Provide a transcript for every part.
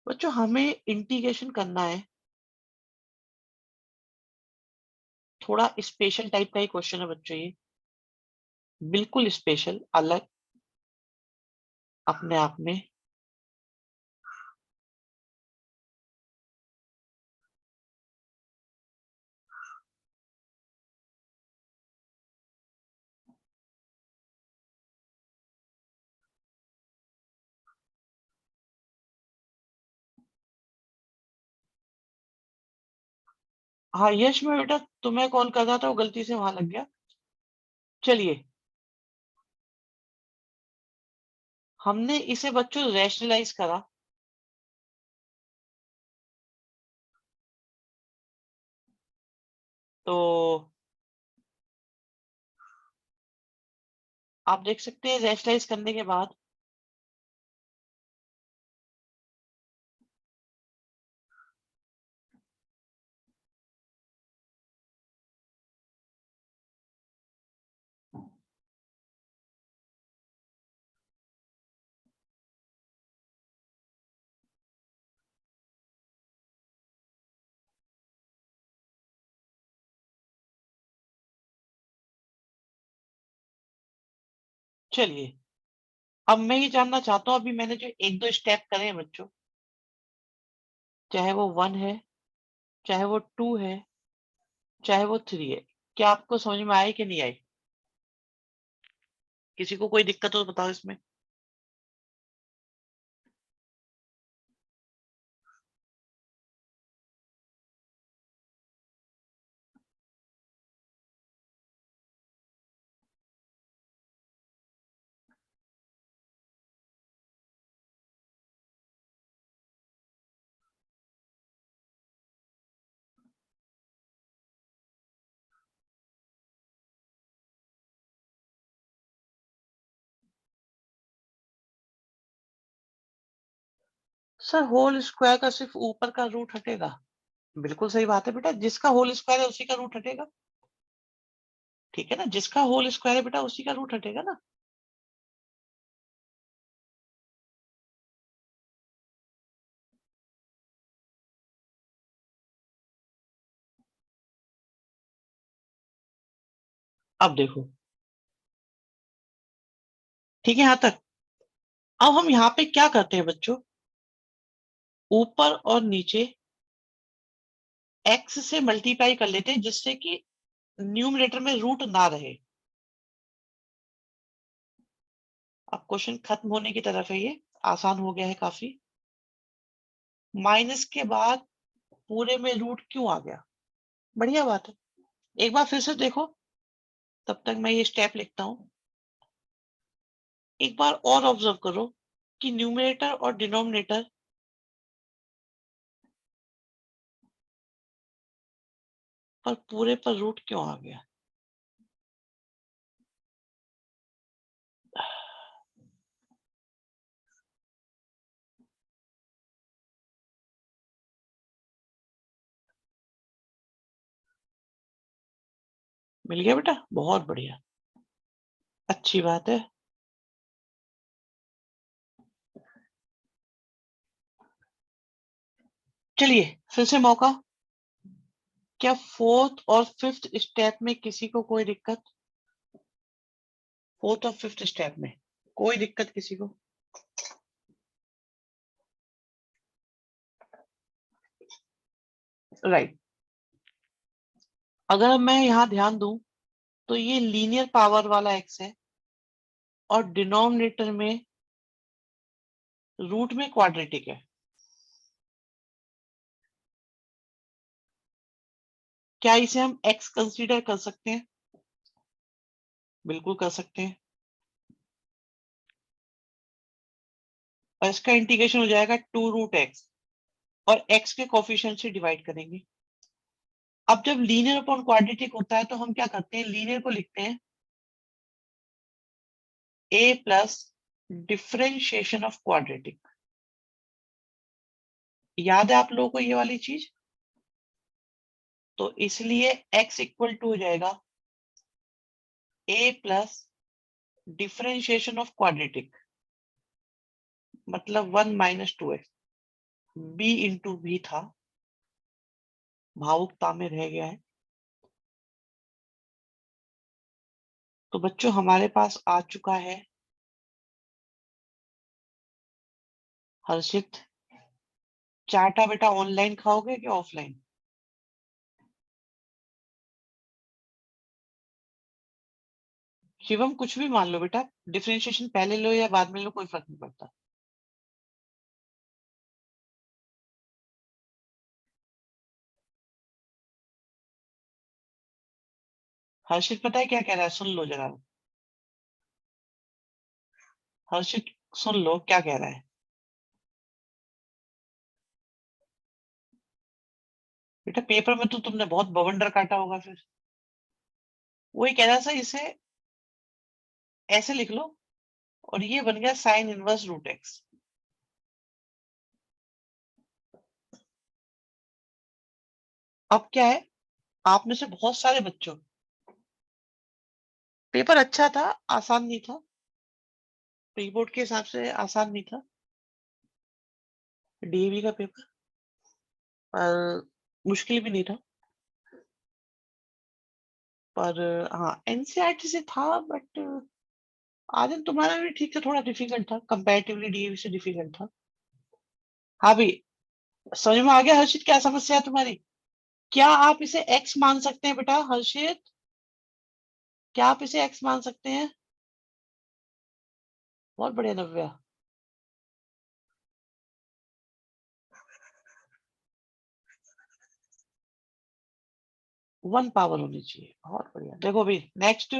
बच्चों हमें इंटीग्रेशन करना है, थोड़ा स्पेशल टाइप का ही क्वेश्चन है बच्चों ये, बिल्कुल स्पेशल, अलग अपने आप में। हाँ यश, मैं बेटा तुम्हें कॉल कर रहा था, वो गलती से वहां लग गया। चलिए, हमने इसे बच्चों रैशनलाइज करा। तो आप देख सकते हैं रैशनलाइज करने के बाद चलिए, अब मैं ये जानना चाहता हूँ, अभी मैंने जो एक दो स्टेप करे हैं बच्चों, चाहे वो 1 है, चाहे वो 2 है, चाहे वो 3 है, क्या आपको समझ में आई कि नहीं आई? किसी को कोई दिक्कत हो तो बताओ इसमें। सर होल स्क्वायर का सिर्फ ऊपर का रूट हटेगा? बिल्कुल सही बात है बेटा, जिसका होल स्क्वायर है उसी का रूट हटेगा। ठीक है ना, जिसका होल स्क्वायर है बेटा उसी का रूट हटेगा ना। अब देखो, ठीक है यहां तक। अब हम यहाँ पे क्या करते हैं बच्चों, ऊपर और नीचे x से मल्टीप्लाई कर लेते हैं, जिससे कि न्यूमरेटर में रूट ना रहे। अब क्वेश्चन खत्म होने की तरफ है, ये आसान हो गया है काफी। माइनस के बाद पूरे में रूट क्यों आ गया? बढ़िया बात है, एक बार फिर से देखो, तब तक मैं ये स्टेप लिखता हूं। एक बार और ऑब्जर्व करो कि न्यूमरेटर और डिनोमिनेटर पर पूरे पर रूट क्यों आ गया? मिल गया बेटा, बहुत बढ़िया, अच्छी बात है। चलिए फिर से मौका, क्या फोर्थ और फिफ्थ स्टेप में किसी को कोई दिक्कत? फोर्थ और फिफ्थ स्टेप में कोई दिक्कत किसी को? राइट। अगर मैं यहाँ ध्यान दूं तो ये लीनियर पावर वाला एक्स है, और डिनोमिनेटर में रूट में क्वाड्रेटिक है। क्या इसे हम एक्स कंसीडर कर सकते हैं? बिल्कुल कर सकते हैं, और इसका इंटीग्रेशन हो जाएगा 2√x, और x के कोफिशिएंट से डिवाइड करेंगे। अब जब लीनियर अपॉन क्वाड्रेटिक होता है तो हम क्या करते हैं, लीनियर को लिखते हैं a plus differentiation of quadratic. याद है आप लोगों को ये वाली चीज? तो इसलिए x इक्वल टू हो जाएगा a plus differentiation of quadratic, मतलब 1 - 2x। बी इंटू बी था, भावुकता में रह गया है। तो बच्चों हमारे पास आ चुका है हर्षित। चाटा बेटा ऑनलाइन खाओगे कि ऑफलाइन? शिवम कुछ भी मान लो बेटा, डिफरेंशिएशन पहले लो या बाद में लो, कोई फर्क नहीं पड़ता। हर्षित पता है क्या कह रहा है? सुन लो जरा। हर्षित सुन लो क्या कह रहा है। बेटा पेपर में तो तुमने बहुत बवंडर काटा होगा फिर। वही कह रहा था, इसे ऐसे लिख लो और ये बन गया साइन इनवर्स रूट एक्स। अब क्या है, आप में से बहुत सारे बच्चों, पेपर अच्छा था, आसान नहीं था, प्री बोर्ड के हिसाब से आसान नहीं था डीएवी का पेपर, पर मुश्किल भी नहीं था। पर हाँ एनसीईआरटी से था, बट आदम तुम्हारा भी ठीक था, थोड़ा डिफिकल्ट था कंपैरेटिवली, डीएवी से डिफिकल्ट था। हाँ भाई, समझ में आ गया हर्षित क्या समस्या है तुम्हारी? क्या आप इसे एक्स मान सकते हैं बेटा हर्षित? क्या आप इसे एक्स मान सकते हैं? बहुत बढ़िया नव्या। 1 पावर होनी चाहिए, बहुत बढ़िया। देखो भी नेक्स्ट।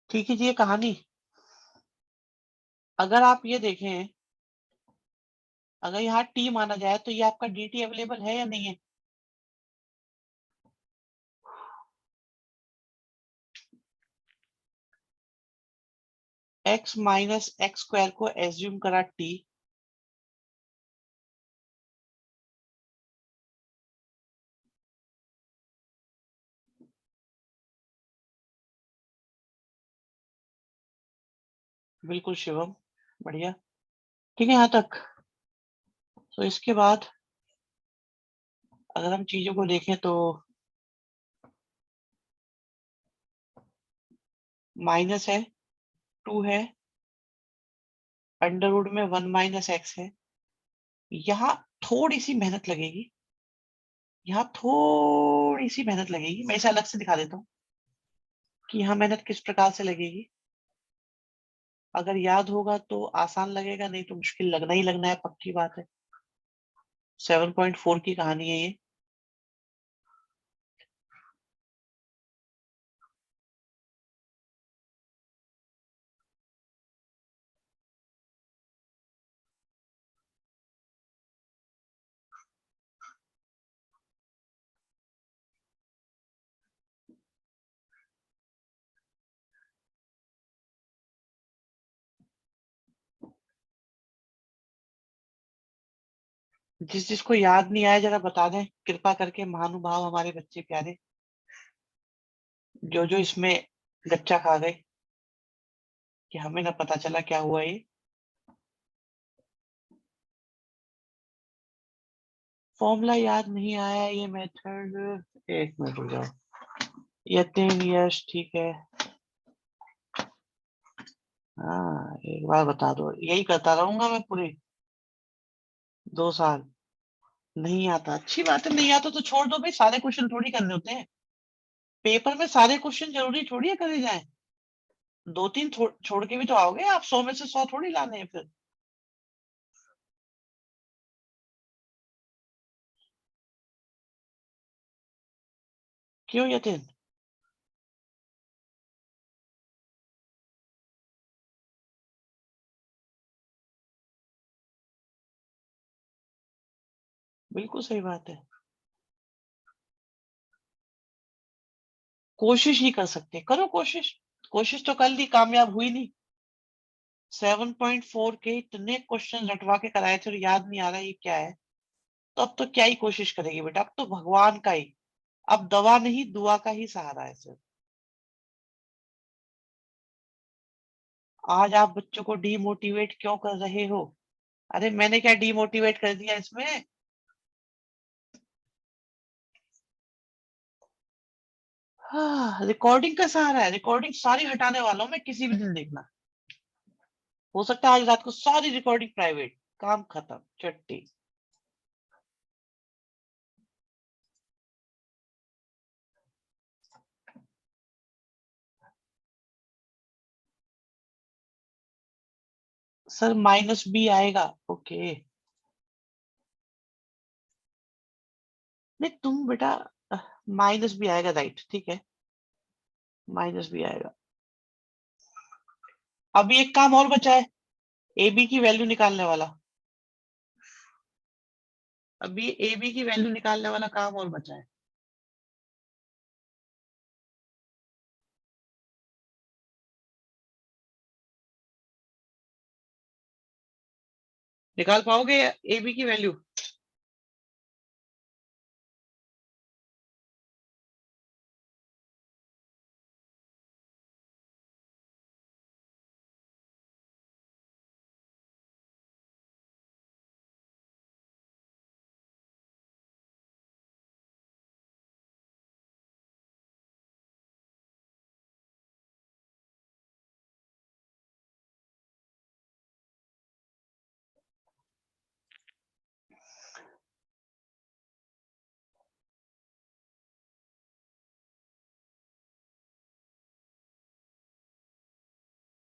ठीक है जी, ये कहानी अगर आप ये देखें, अगर यहाँ टी माना जाए तो ये आपका डी टी अवेलेबल है या नहीं है? एक्स माइनस एक्स स्क्वायर को एज्यूम करा टी, बिल्कुल शिवम, बढ़िया। ठीक है यहाँ तक। तो इसके बाद अगर हम चीजों को देखें तो माइनस है, 2 है, अंडर रूट में 1 माइनस एक्स है। यहाँ थोड़ी सी मेहनत लगेगी, यहाँ थोड़ी सी मेहनत लगेगी, मैं इसे अलग से दिखा देता हूँ कि यहाँ मेहनत किस प्रकार से लगेगी। अगर याद होगा तो आसान लगेगा, नहीं तो मुश्किल लगना ही लगना है, पक्की बात है। 7.4 की कहानी है ये। जिस जिसको याद नहीं आया जरा बता दें कृपा करके, महानुभाव हमारे बच्चे प्यारे, जो जो इसमें गच्चा खा गए। कि हमें ना पता चला क्या हुआ ये। फॉर्मूला याद नहीं आया, ये मेथड, एक मिनट रुक जाओ। यतीन, यश, ठीक है। हाँ, एक बार बता दो, यही करता रहूंगा मैं पूरे 2 साल। नहीं आता, अच्छी बात है, नहीं आता तो छोड़ दो भाई, सारे क्वेश्चन थोड़ी करने होते हैं। पेपर में सारे क्वेश्चन जरूरी थोड़ी है करे जाए। 2-3 छोड़ के भी तो आओगे आप, 100 में से 100 थोड़ी लाने हैं फिर। क्यों यतीन? बिल्कुल सही बात है। कोशिश नहीं कर सकते, करो कोशिश। कोशिश तो कर ली, कामयाब हुई नहीं। 7.4 के इतने क्वेश्चन रटवा के कराए थे और याद नहीं आ रहा ये क्या है। तो अब तो क्या ही कोशिश करेगी बेटा, अब तो भगवान का ही, अब दवा नहीं दुआ का ही सहारा है सिर्फ। आज आप बच्चों को डीमोटिवेट क्यों कर रहे हो? अरे मैंने क्या डीमोटिवेट कर दिया इसमें? हाँ, रिकॉर्डिंग का सहारा है, रिकॉर्डिंग सारी हटाने वाला हूं मैं किसी भी दिन, देखना। हो सकता है आज रात को सारी रिकॉर्डिंग प्राइवेट, काम खत्म, चट्टी। सर -B आएगा, ओके। नहीं तुम बेटा, -B आएगा, राइट, ठीक है। -B आएगा। अभी एक काम और बचा है, AB की वैल्यू निकालने वाला। अभी AB की वैल्यू निकालने वाला काम और बचा है। निकाल पाओगे AB की वैल्यू?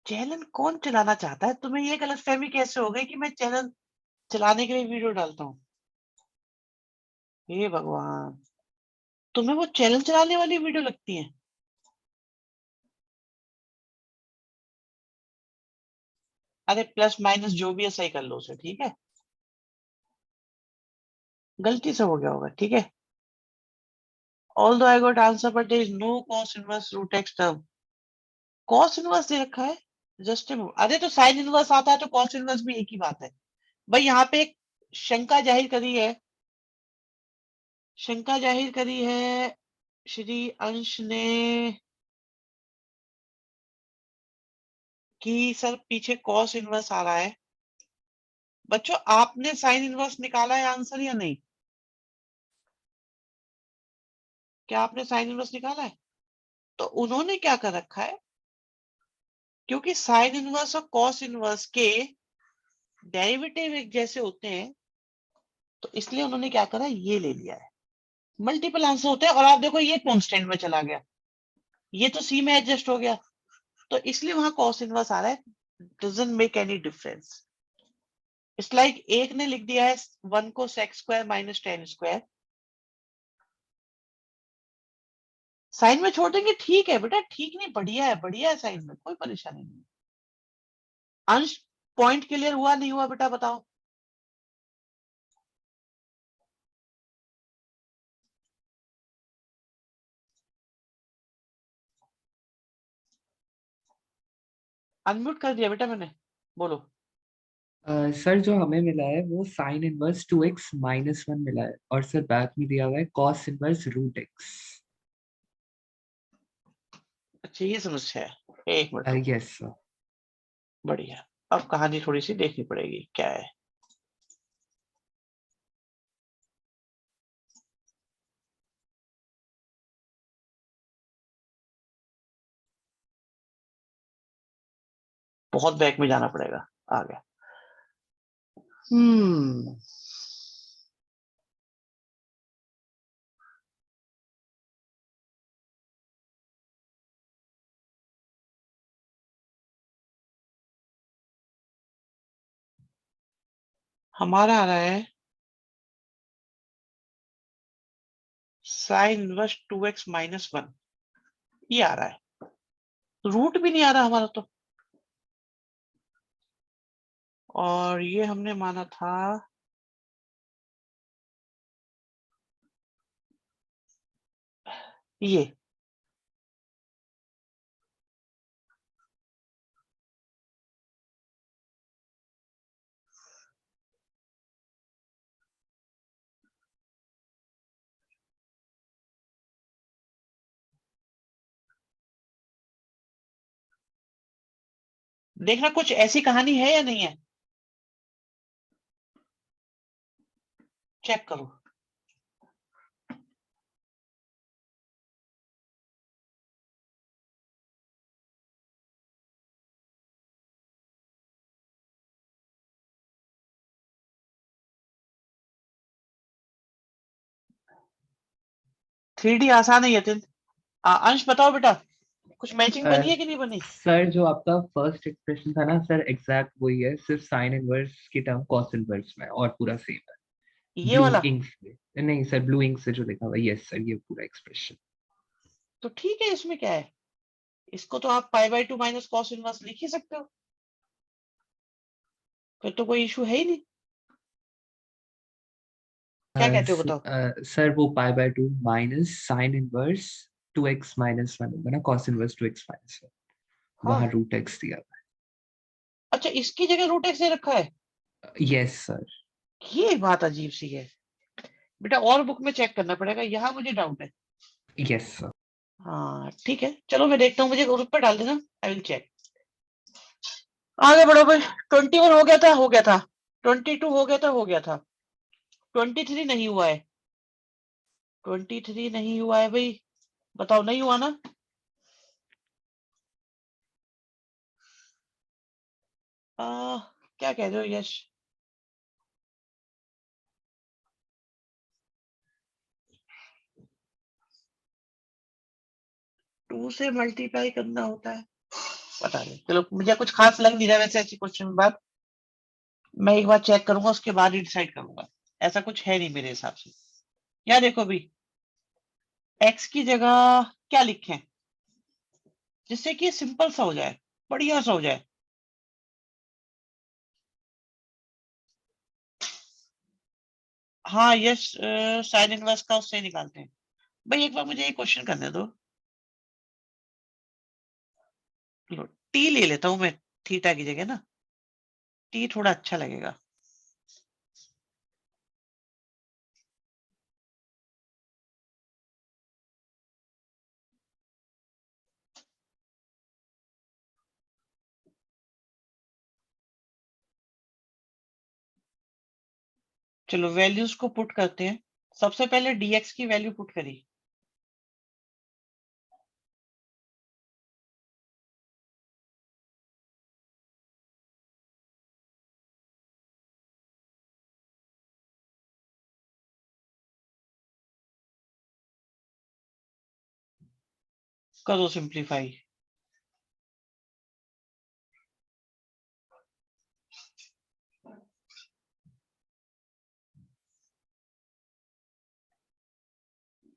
चैनल कौन चलाना चाहता है? तुम्हें ये गलतफहमी कैसे हो गई कि मैं चैनल चलाने के लिए वीडियो डालता हूँ? हे भगवान, तुम्हें वो चैनल चलाने वाली वीडियो लगती है? अरे प्लस माइनस जो भी है सही कर लो उसे, ठीक है। गलती से हो गया होगा, ठीक है। Although I got answer, but there is no cos inverse root x term. Cos inverse दे रखा है, जस्ट अरे तो साइन इनवर्स आता है तो cos इनवर्स भी एक ही बात है। भाई यहाँ पे एक शंका जाहिर करी है, शंका जाहिर करी है श्री अंश ने, कि सर पीछे cos इनवर्स आ रहा है। बच्चों आपने साइन इनवर्स निकाला है आंसर या नहीं? क्या आपने साइन इनवर्स निकाला है? तो उन्होंने क्या कर रखा है, क्योंकि साइन इनवर्स और cos इनवर्स के डेरिवेटिव एक जैसे होते हैं, तो इसलिए उन्होंने क्या करा, ये ले लिया है। मल्टीपल आंसर होते हैं, और आप देखो ये कांस्टेंट में चला गया, ये तो सी में एडजस्ट हो गया, तो इसलिए वहां cos इनवर्स आ रहा है। Doesn't make any difference. It's like एक ने लिख दिया है 1 को sec square minus tan square, sine में छोड़ देंगे, ठीक है बेटा, ठीक नहीं, बढ़िया है साइन में, कोई परेशानी नहीं। अंश पॉइंट क्लियर हुआ नहीं हुआ बेटा बताओ? अनम्यूट कर दिया बेटा मैंने, बोलो। सर जो हमें मिला है वो साइन इनवर्स 2x-1 मिला है, और सर बैक में दिया हुआ है कॉस इनवर्स रूट एक्स। अच्छा ये समस्या है, एक मिनट रुको। Yes sir. बढ़िया। अब कहानी थोड़ी सी देखनी पड़ेगी क्या है। बहुत बैक में जाना पड़ेगा। आ गया। हम्म हमारा आ रहा है साइन इनवर्स 2x माइनस 1। ये आ रहा है। रूट भी नहीं आ रहा हमारा तो। और ये हमने माना था ये। देखना कुछ ऐसी कहानी है या नहीं है, चेक करो। थ्री डी आसान है यतिन। अंश बताओ बेटा, कुछ मैचिंग बनी है कि नहीं बनी? सर जो आपका फर्स्ट एक्सप्रेशन था ना सर, एग्जैक्ट वही है, सिर्फ साइन इनवर्स की टर्म कॉस इनवर्स में है, और पूरा सेम है ये ब्लू वाला इंक से। नहीं सर, ब्लू इंक से जो लिखा हुआ है, यस सर, ये पूरा एक्सप्रेशन। तो ठीक है, इसमें क्या है? इसको तो आप pi by 2 minus cos inverse लिख ही सकते हो, फिर तो कोई इशू है ही नहीं। क्या कहते हो बताओ? सर वो pi by 2 minus sine inverse 2x minus 1 होगा ना, कॉस इनवर्स 2x माइनस 1, हाँ। वहां रूट एक्स दिया अच्छा, इसकी जगह रूट एक्स दे रखा है। हुआ है। Yes sir. ये बात अजीब सी है बेटा, और बुक में चेक करना पड़ेगा, यहाँ मुझे डाउट है। Yes sir. हाँ ठीक है, चलो मैं देखता हूँ, मुझे ग्रुप पे डाल देना, आई विल चेक। आगे बढ़ो भाई। 21 हो गया था, हो गया था। 22 हो गया था, हो गया था। 23 नहीं हुआ है। 23 नहीं हुआ है भाई, बताओ, नहीं हुआ ना? क्या कह रहे हो यश? 2 से मल्टीप्लाई करना होता है, पता नहीं, चलो मुझे कुछ खास लग नहीं रहा वैसे ऐसी क्वेश्चन बात। मैं एक बार चेक करूंगा, उसके बाद ही डिसाइड करूंगा। ऐसा कुछ है नहीं मेरे हिसाब से। या देखो भी, एक्स की जगह क्या लिखें जिससे कि सिंपल सा हो जाए, बढ़िया सा हो जाए। हाँ यस, साइन इनवर्स का उससे निकालते हैं। भाई एक बार मुझे एक क्वेश्चन करने दो। लो, टी ले लेता हूं मैं, थीटा की जगह ना। टी थोड़ा अच्छा लगेगा। चलो वैल्यूज को पुट करते हैं। सबसे पहले डीएक्स की वैल्यू पुट करी। करो सिंप्लीफाई।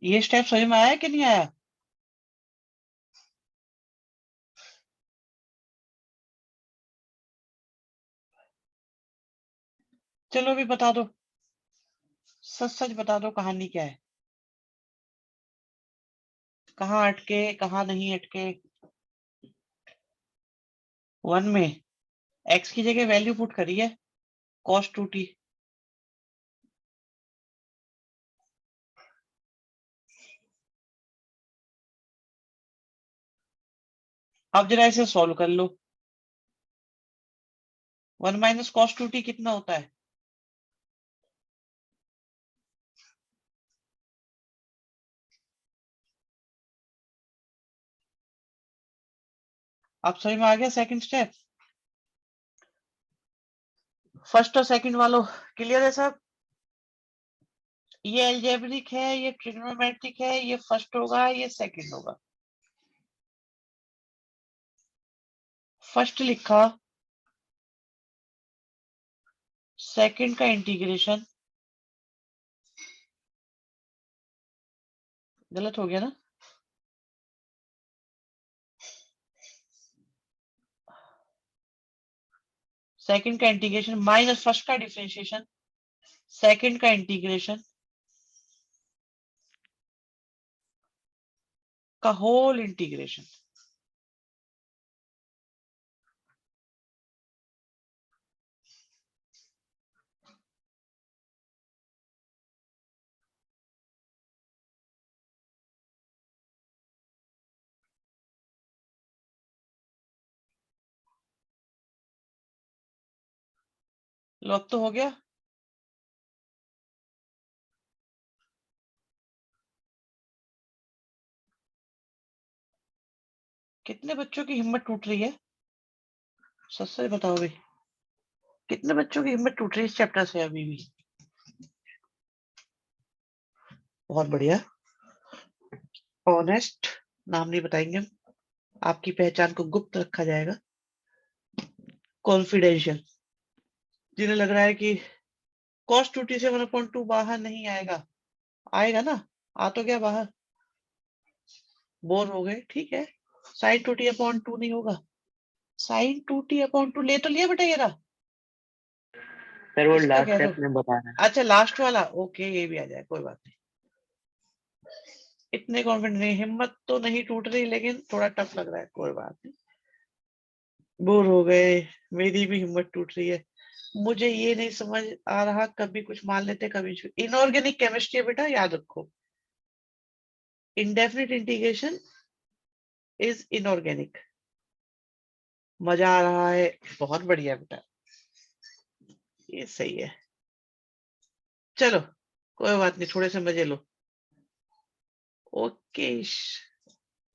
ये स्टेप समझ में आया कि नहीं आया? चलो अभी बता दो, सच सच बता दो, कहानी क्या है? कहाँ अटके, कहाँ नहीं अटके? 1 में एक्स की जगह वैल्यू पुट करी है, cos 2t। अब जरा इसे सॉल्व कर लो। 1 माइनस कॉस 2t कितना होता है? आप समझ में आ गया सेकंड स्टेप? फर्स्ट और सेकंड वालों क्लियर है सब? ये अलजेब्रिक है, ये ट्रिग्नोमेट्रिक है, ये फर्स्ट होगा, ये सेकंड होगा। फर्स्ट लिखा, सेकंड का इंटीग्रेशन, गलत हो गया ना? सेकंड का इंटीग्रेशन माइनस फर्स्ट का डिफरेंशिएशन, सेकंड का इंटीग्रेशन का होल इंटीग्रेशन। लो अब तो हो गया। कितने बच्चों की हिम्मत टूट रही है? सच सच बताओ भाई, कितने बच्चों की हिम्मत टूट रही है इस चैप्टर से अभी भी? बहुत बढ़िया। ऑनेस्ट, नाम नहीं बताएंगे हम, आपकी पहचान को गुप्त रखा जाएगा, कॉन्फिडेंशियल। जिन्हें लग रहा है कि कॉस 2t से 1/2 बाहर नहीं आएगा, आएगा ना? आ तो गया बाहर, बोर हो गए, ठीक है। साइन 2t/2 नहीं होगा, साइन 2t/2 ले तो लिया बेटा ये रहा। सर वो इसका लास्ट क्या स्टेप तो, में बताना है। अच्छा लास्ट वाला, ओके ये भी आ जाए, कोई बात नहीं। इतने कॉन्फिडेंट नहीं, हिम्मत तो नहीं टूट रही लेकिन थोड़ा टफ लग रहा है, कोई बात नहीं। बोर हो गए, मेरी भी हिम्मत टूट रही है। मुझे ये नहीं समझ आ रहा, कभी कुछ मान लेते कभी इनऑर्गेनिक केमिस्ट्री है बेटा, याद रखो। Indefinite integration is inorganic. मजा आ रहा है, बहुत बढ़िया बेटा, ये सही है। चलो कोई बात नहीं, थोड़े से मजे लो। ओके इश,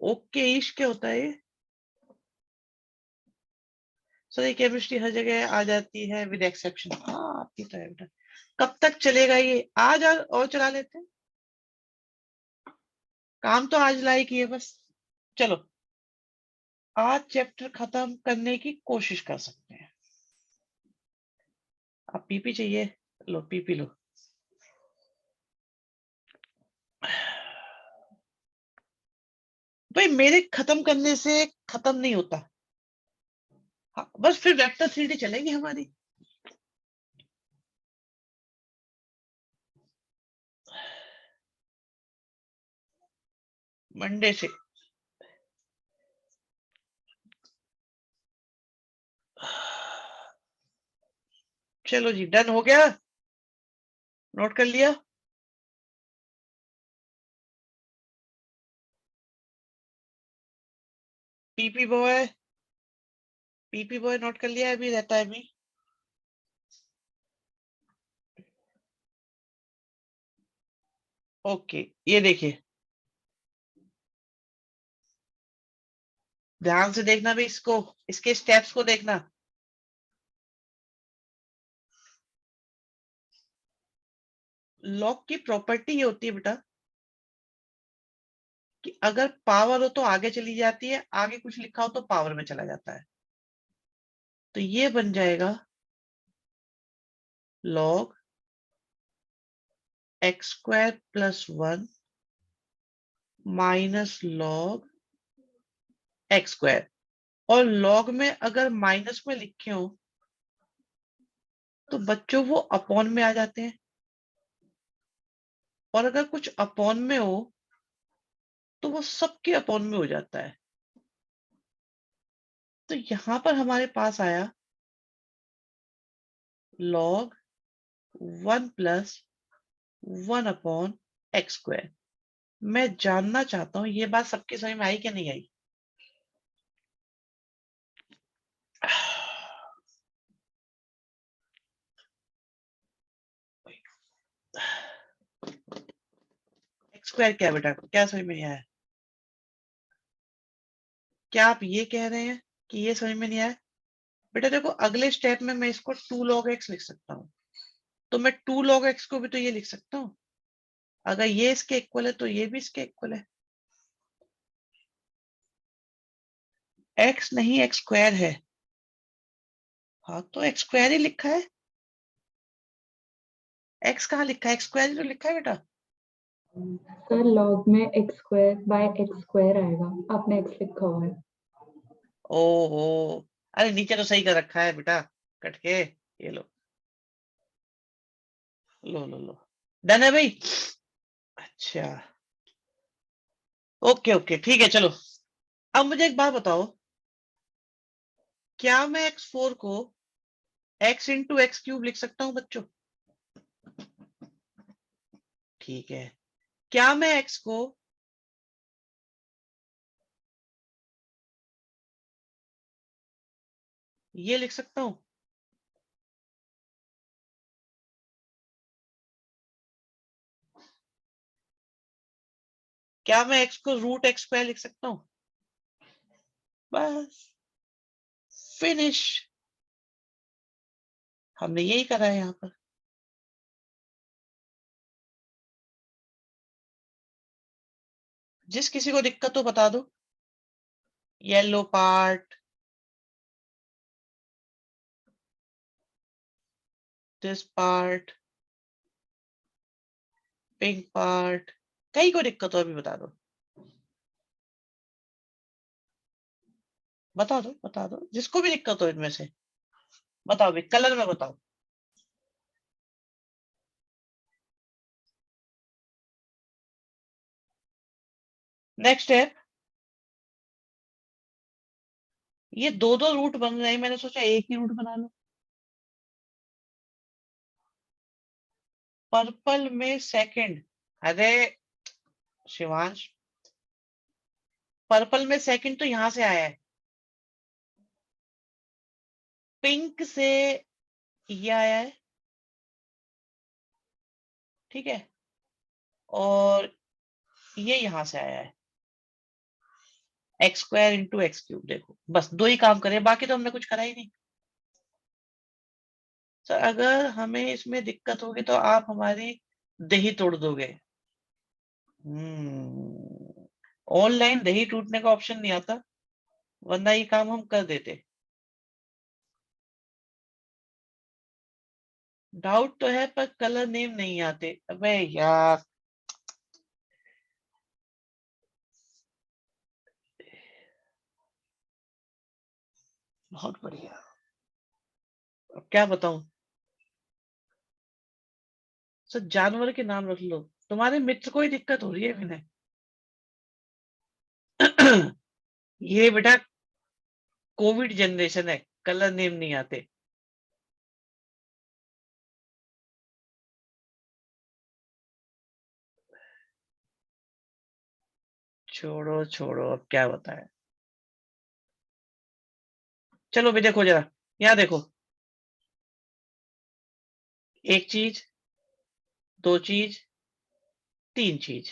ओके इश क्या होता है ये? सर ये केमिस्ट्री हर जगह आ जाती है विद एक्सेप्शन। हाँ आपकी तो है बेटा। कब तक चलेगा ये? आज और चला लेते हैं, काम तो आज लायक ही है बस। चलो आज चैप्टर खत्म करने की कोशिश कर सकते हैं। अब पीपी चाहिए, लो पीपी लो। भाई मेरे खत्म करने से खत्म नहीं होता। हाँ, बस फिर वेक्टर 3D चलेगी हमारी। मंडे से। चलो जी डन हो गया, नोट कर लिया। PP boy, PP boy note कर लिया, अभी रहता है अभी। ओके ये देखिए, ध्यान से देखना भी, इसको इसके स्टेप्स को देखना। लॉग की प्रॉपर्टी ये होती है बेटा कि अगर पावर हो तो आगे चली जाती है, आगे कुछ लिखा हो तो पावर में चला जाता है। तो ये बन जाएगा log x² + 1 minus log x²। और लॉग में अगर माइनस में लिखे हो तो बच्चों वो अपॉन में आ जाते हैं, और अगर कुछ अपॉन में हो तो वो सबके अपॉन में हो जाता है। तो यहां पर हमारे पास आया log 1 + 1/x²। मैं जानना चाहता हूं ये बात सबके समझ में आई कि नहीं आई? स्क्वायर क्या है बेटा, क्या समझ में नहीं आया? क्या आप ये कह रहे हैं कि ये समझ में नहीं आया? बेटा देखो, अगले स्टेप में मैं इसको 2 log x लिख सकता हूँ, तो मैं 2 log x को भी तो ये लिख सकता हूँ। अगर ये इसके इक्वल है तो ये भी इसके इक्वल है। x नहीं x स्क्वायर है। हाँ तो x स्क्वायर ही लिखा है। x कहाँ लिखा है? x स्क्वायर ही तो लिखा है बेटा। सर लॉग में x square by x square आएगा, आपने एक्स लिखा हुआ है। ओहो, अरे नीचे तो सही कर रखा है बेटा, कट के। ये लो लो लो लो, डन है भाई। अच्छा, ओके ओके, ठीक है चलो। अब मुझे एक बात बताओ, क्या मैं x4 को x इंटू एक्स क्यूब लिख सकता हूँ बच्चों? ठीक है। क्या मैं x को ये लिख सकता हूँ? क्या मैं x को रूट एक्स स्क्वायर लिख सकता हूँ? बस, फिनिश। हमने यही करा है यहाँ पर। जिस किसी को दिक्कत हो बता दो। Yellow part, this part, pink part, कहीं को दिक्कत हो अभी बता दो। बता दो जिसको भी दिक्कत हो इनमें से। बताओ भाई, कलर में बताओ। नेक्स्ट स्टेप, ये दो दो रूट बन रहे हैं, मैंने सोचा एक ही रूट बना लो। पर्पल में सेकंड, अरे शिवांश, पर्पल में सेकंड तो यहां से आया है, पिंक से ये आया है, ठीक है, और ये यहां से आया है, x square into x cube. देखो बस दो ही काम करे, बाकी तो हमने कुछ करा ही नहीं। सर अगर हमें इसमें दिक्कत होगी तो आप हमारी दही तोड़ दोगे। ऑनलाइन दही टूटने का ऑप्शन नहीं आता, वरना ये काम हम कर देते। डाउट तो है पर कलर नेम नहीं आते। अबे यार, बहुत बढ़िया। अब क्या बताऊं? सर जानवर के नाम रख लो, तुम्हारे मित्र को ही दिक्कत हो रही है विनय। ये बेटा कोविड जनरेशन है, कलर नेम नहीं आते। छोड़ो छोड़ो, अब क्या बताएं। चलो भी देखो जरा, यहाँ देखो, एक चीज, दो चीज, तीन चीज,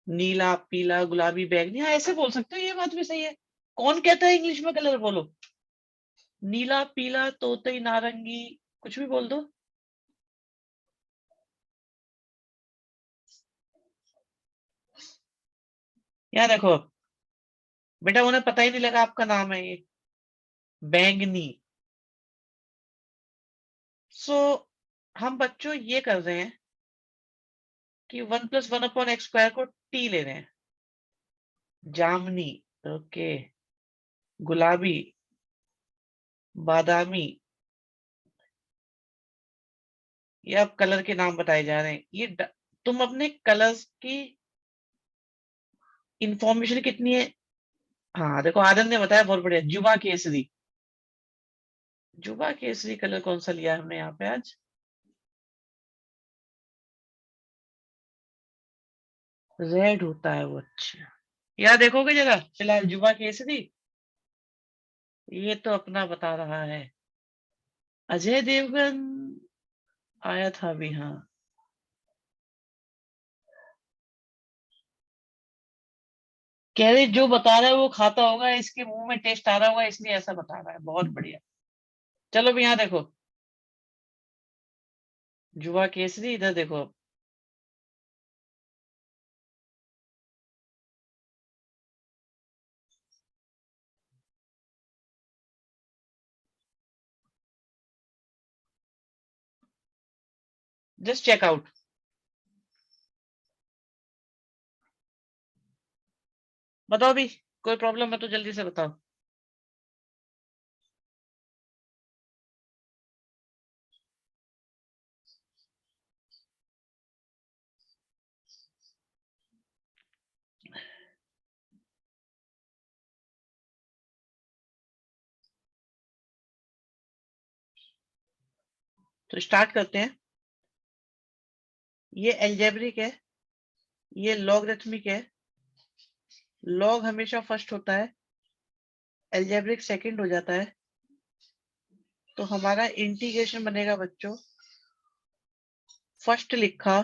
नीला पीला गुलाबी बैगनी, हाँ ऐसे बोल सकते हो, ये बात भी सही है। कौन कहता है इंग्लिश में कलर बोलो? नीला पीला तोतई नारंगी, कुछ भी बोल दो। यहाँ देखो बेटा, उन्हें पता ही नहीं लगा आपका नाम है ये, बैंगनी। सो हम बच्चों ये कर रहे हैं कि 1+1/x² को टी ले रहे हैं। जामनी, ओके, गुलाबी, बादामी, ये अब कलर के नाम बताए जा रहे हैं। तुम अपने कलर्स की इंफॉर्मेशन कितनी है? हाँ देखो, आनंद ने बताया, बहुत बढ़िया, जुबा केसरी। जुबा केसरी कलर कौन सा लिया हमने यहाँ पे आज? रेड होता है वो, अच्छा। यार देखोगे जरा फिलहाल जुबा केसरी, ये तो अपना बता रहा है, अजय देवगन आया था अभी, हाँ। कह रहे जो बता रहा है वो खाता होगा, इसके मुंह में टेस्ट आ रहा होगा इसलिए ऐसा बता रहा है। बहुत बढ़िया। चलो अब यहाँ देखो, जुआ केसरी, इधर देखो। Just check out. बताओ भी, कोई प्रॉब्लम है तो जल्दी से बताओ। तो स्टार्ट करते हैं। ये एल्जेब्रिक है, ये लॉगरिथमिक है। लॉग हमेशा फर्स्ट होता है, एल्जेब्रिक सेकंड हो जाता है। तो हमारा इंटीग्रेशन बनेगा बच्चों, फर्स्ट लिखा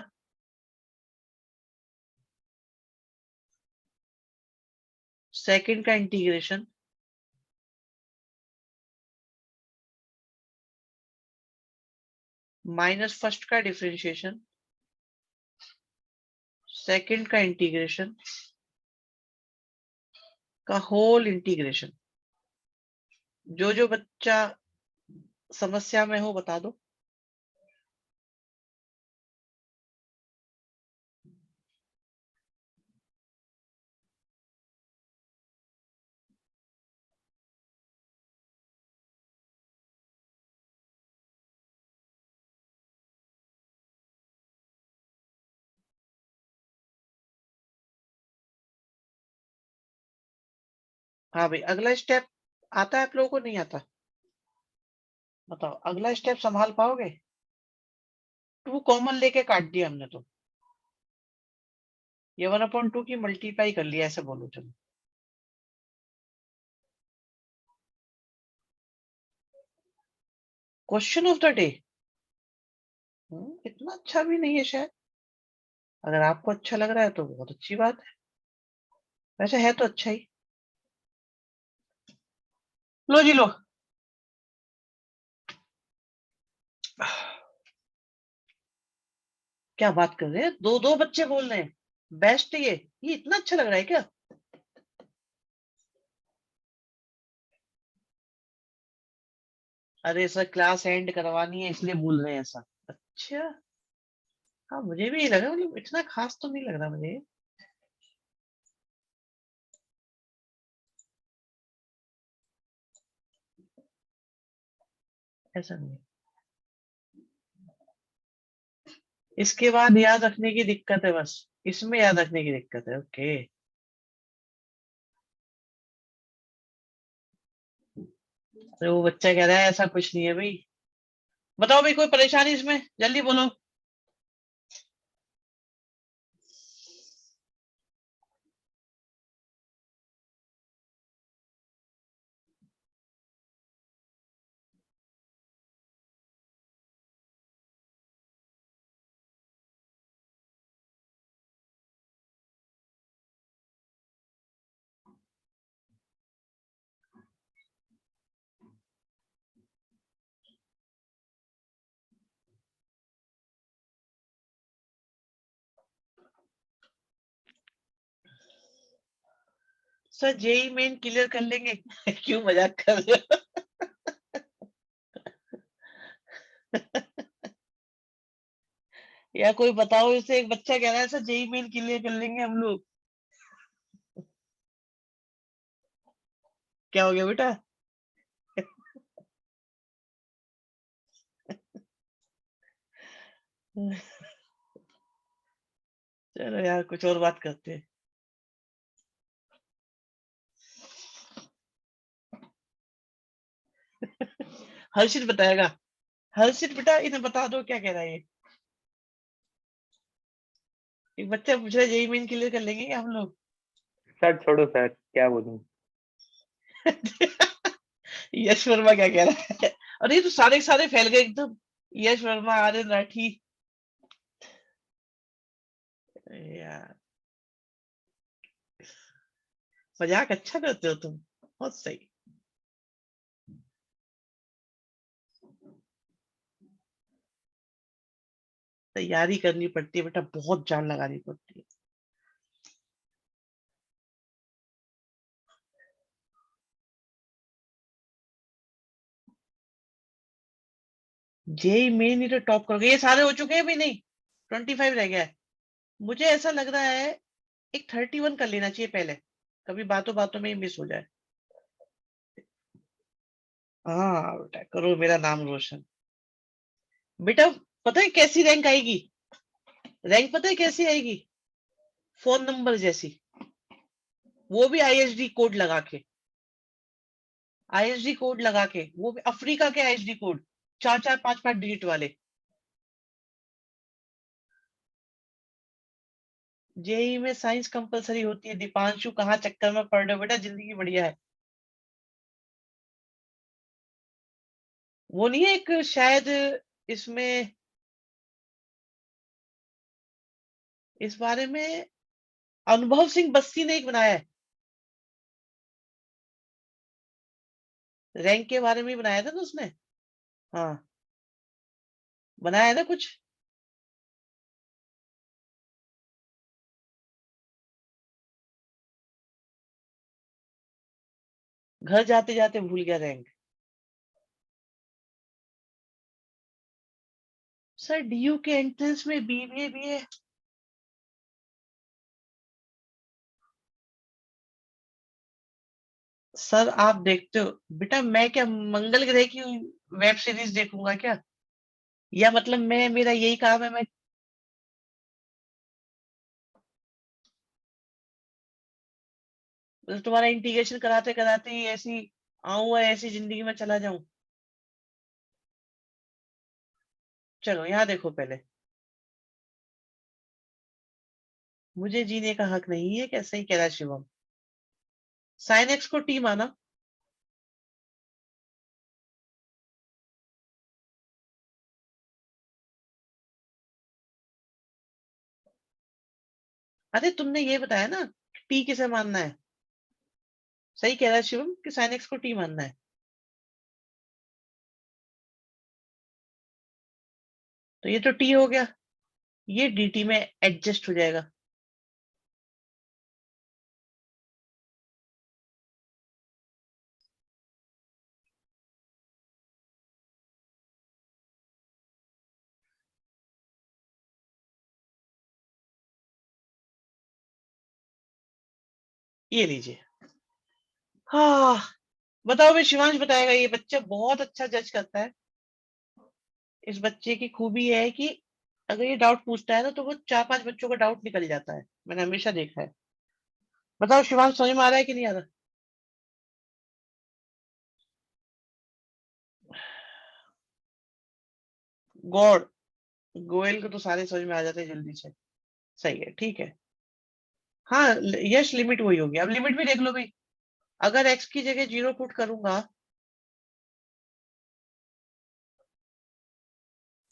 सेकंड का इंटीग्रेशन माइनस फर्स्ट का डिफरेंशिएशन, सेकंड का इंटीग्रेशन का होल इंटीग्रेशन। जो जो बच्चा समस्या में हो बता दो। हाँ भाई, अगला स्टेप आता है आप लोगों को, नहीं आता? बताओ, अगला स्टेप संभाल पाओगे? टू कॉमन लेके काट दिया हमने तो, ये 1/2 की मल्टीप्लाई कर लिया, ऐसे बोलो। चलो, क्वेश्चन ऑफ द डे। इतना अच्छा भी नहीं है शायद। अगर आपको अच्छा लग रहा है तो बहुत अच्छी बात है, वैसे है तो अच्छा ही। लो जी लो। क्या बात कर रहे हैं, दो दो बच्चे बोल रहे हैं बेस्ट। ये इतना अच्छा लग रहा है क्या? अरे सर, क्लास एंड करवानी है इसलिए बोल रहे हैं ऐसा। अच्छा, हाँ मुझे भी ये लगा, मतलब इतना खास तो नहीं लग रहा मुझे। ऐसा नहीं। इसके बाद याद रखने की दिक्कत है, बस इसमें याद रखने की दिक्कत है। ओके। तो वो बच्चा कह रहा है ऐसा कुछ नहीं है भाई। बताओ भाई, कोई परेशानी इसमें, जल्दी बोलो। सर जेई मेन क्लियर कर लेंगे। क्यों मजाक कर रहे हो? या कोई बताओ इसे, एक बच्चा कह रहा है सर जेई मेन क्लियर कर लेंगे हम लोग। क्या हो गया बेटा? चलो यार, कुछ और बात करते हैं। हर्षित बताएगा। हर्षित बेटा, इन्हें बता दो क्या कह रहा है ये। एक बच्चा पूछ रहा है जेई मेन क्लियर कर लेंगे क्या हम लोग? सर छोड़ो सर, क्या बोलूं। यश वर्मा क्या कह रहा है? अरे ये तो सारे के सारे फैल गए एकदम। यश वर्मा, आर्यन राठी। यार मजाक अच्छा करते हो तुम, बहुत सही। तैयारी करनी पड़ती है बेटा, बहुत जान लगानी पड़ती है। जेई मेन ही तो टॉप करोगे, ये सारे हो चुके हैं भी नहीं, 25 रह गया है। मुझे ऐसा लग रहा है एक 31 कर लेना चाहिए पहले, कभी बातों बातों में ही मिस हो जाए। हाँ बेटा, करो मेरा नाम रोशन। बेटा पता है कैसी रैंक आएगी? रैंक पता है कैसी आएगी? फोन नंबर जैसी, वो भी आईएसडी कोड लगा के, आईएसडी कोड लगा के, वो भी अफ्रीका के आईएसडी कोड, 4 4 5 5 डिजिट वाले। जेई में साइंस कंपलसरी होती है। दीपांशु कहाँ चक्कर में पड़ रहे हो बेटा, जिंदगी बढ़िया है। वो नहीं है एक शायद इसमें, इस बारे में अनुभव सिंह बस्सी ने एक बनाया है, रैंक के बारे में ही बनाया था ना उसने। हाँ, बनाया है ना कुछ। घर जाते जाते भूल गया रैंक। सर डीयू के एंट्रेंस में बीबीए भी है। सर आप देखते हो बेटा, मैं क्या मंगल ग्रह की वेब सीरीज देखूंगा क्या? या मतलब मैं, मेरा यही काम है, मैं मतलब तुम्हारा इंटीग्रेशन कराते कराते ही ऐसी आऊं और ऐसी जिंदगी में चला जाऊं? चलो यहाँ देखो पहले, मुझे जीने का हक नहीं है, कैसे ही कह रहा है शिवम। साइन एक्स को टी माना। अरे तुमने ये बताया ना टी किसे मानना है, सही कह रहा है शिवम कि साइन एक्स को टी मानना है। तो ये तो टी हो गया, ये dt में एडजस्ट हो जाएगा। ये लीजिए। हाँ, बताओ भाई, शिवांश बताएगा, ये बच्चा बहुत अच्छा जज करता है। इस बच्चे की खूबी ये है कि अगर ये डाउट पूछता है ना तो वो 4 5 बच्चों का डाउट निकल जाता है, मैंने हमेशा देखा है। बताओ शिवांश, समझ में आ रहा है कि नहीं आ रहा? गॉड, गोयल को तो सारे समझ में आ जाते हैं जल्दी से। सही है, ठीक है। हाँ, यश लिमिट वही होगी, अब लिमिट भी देख लो भाई। अगर एक्स की जगह 0 पुट करूंगा,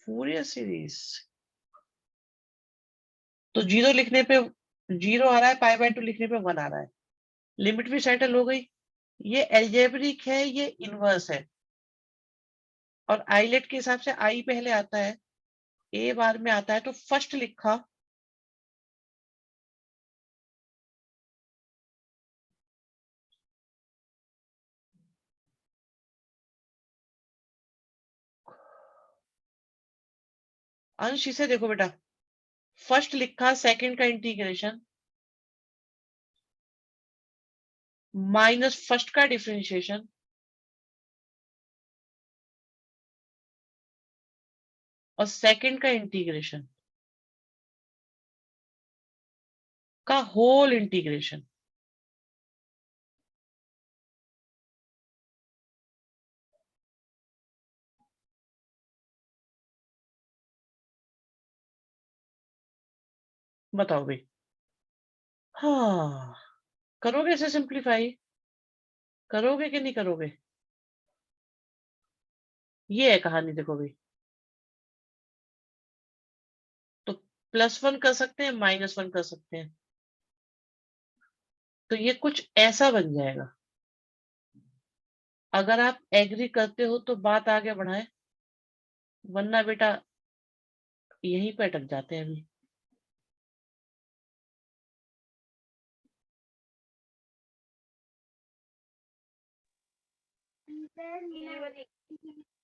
फूरियर सीरीज, तो 0 लिखने पे 0 आ रहा है, π/2 लिखने पे 1 आ रहा है। लिमिट भी सेटल हो गई। ये एल्जेब्रिक है, ये इनवर्स है। और आइलेट के हिसाब से आई पहले आता है, ए बार में आता है, तो फर्स्ट लिखा। अंश इसे देखो बेटा, फर्स्ट लिखा, सेकंड का इंटीग्रेशन माइनस फर्स्ट का डिफरेंशिएशन और सेकंड का इंटीग्रेशन का होल इंटीग्रेशन। बताओ भाई। हाँ, करोगे इसे सिंप्लीफाई? करोगे कि नहीं करोगे? ये है कहानी, देखो भाई। तो +1 कर सकते हैं, -1 कर सकते हैं। तो ये कुछ ऐसा बन जाएगा। अगर आप एग्री करते हो तो बात आगे बढ़ाएं, वरना बेटा यहीं पे अटक जाते हैं अभी।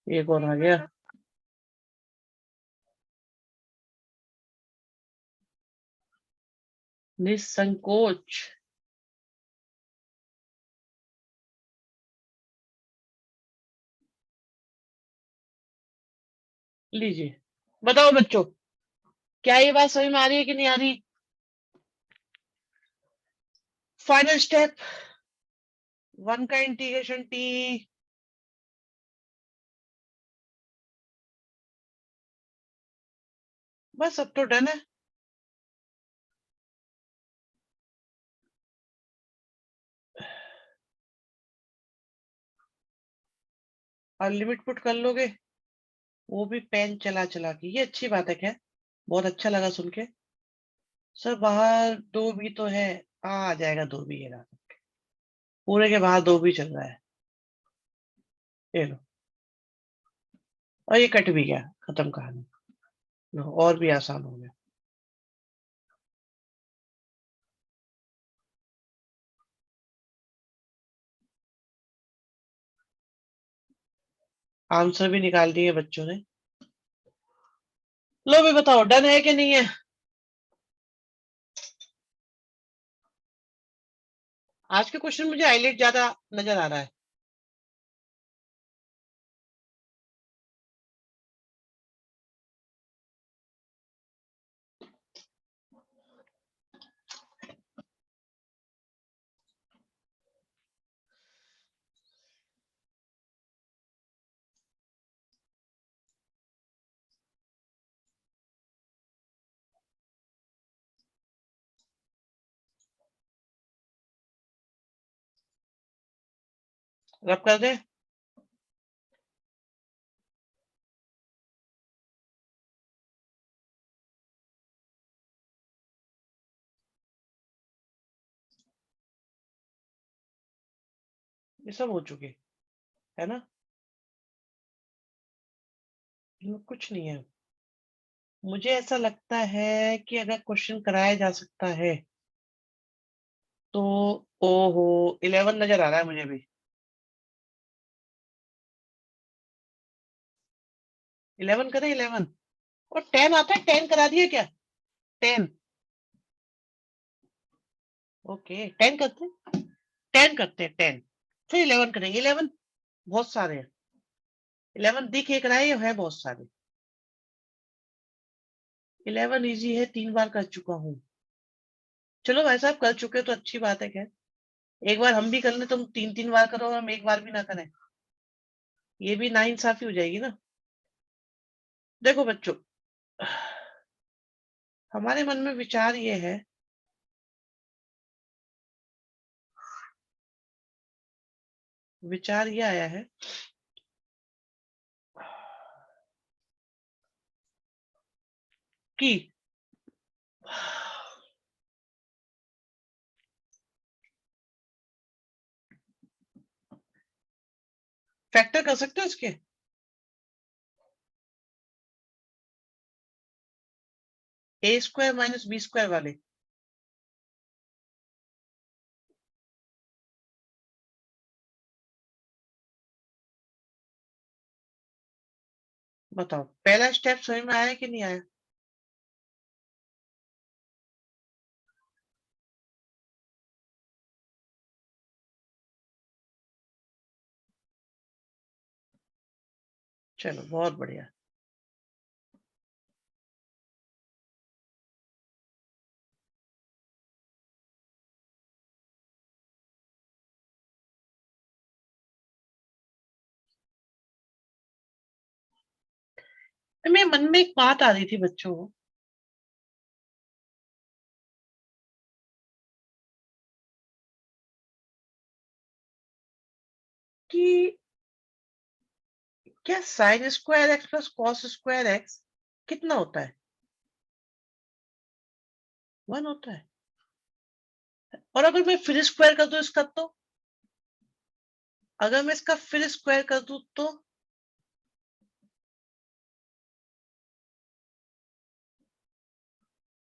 ये कौन आ गया? निसंकोच। लीजिए, बताओ बच्चों, क्या ये बात समझ में आ रही है कि नहीं आ रही? फाइनल स्टेप, 1 का इंटीग्रेशन टी। बस अब तो डन है। और लिमिट पुट कर लोगे, वो भी पेन चला चला के। ये अच्छी बात है, खैर बहुत अच्छा लगा सुन के। सर बाहर 2 भी तो है। आ जाएगा 2 भी, ये रहा। पूरे के बाहर 2 भी चल रहा है। ये लो, और ये कट भी गया, खत्म कहानी। लो, और भी आसान हो गया। आंसर भी निकाल दिए बच्चों ने। लो भी बताओ, डन है कि नहीं है? आज के क्वेश्चन मुझे हाईलाइट ज्यादा नजर आ रहा है। रब कर दे। ये सब हो चुके है ना? इनमें कुछ नहीं है। मुझे ऐसा लगता है कि अगर क्वेश्चन कराया जा सकता है तो, ओहो, 11 नजर आ रहा है मुझे भी। 11 करें, 11 और 10 आता है। 10 करा दिया क्या? 10, ओके 10 करते हैं। 10 करते हैं, 10 फिर 11 करेंगे। 11 बहुत सारे हैं। 11 दिख एक रहा है बहुत सारे। 11 इजी है, 3 बार कर चुका हूँ। चलो भाई साहब, कर चुके हो तो अच्छी बात है। क्या एक बार हम भी कर ले, तुम 3 बार करो, हम एक बार भी ना करें, ये भी नाइंसाफी हो जाएगी ना। देखो बच्चों, हमारे मन में विचार ये है, विचार ये आया है कि फैक्टर कर सकते हो इसके। ए स्क्वायर माइनस बी स्क्वायर वाले। बताओ, पहला स्टेप समझ में आया कि नहीं आया? चलो बहुत बढ़िया। मेरे मन में एक बात आ रही थी बच्चों, कि क्या sine square x plus cos square x कितना होता है? 1 होता है। और अगर मैं फिर स्क्वायर कर दूं इसका, तो अगर मैं इसका फिर स्क्वायर कर दूं तो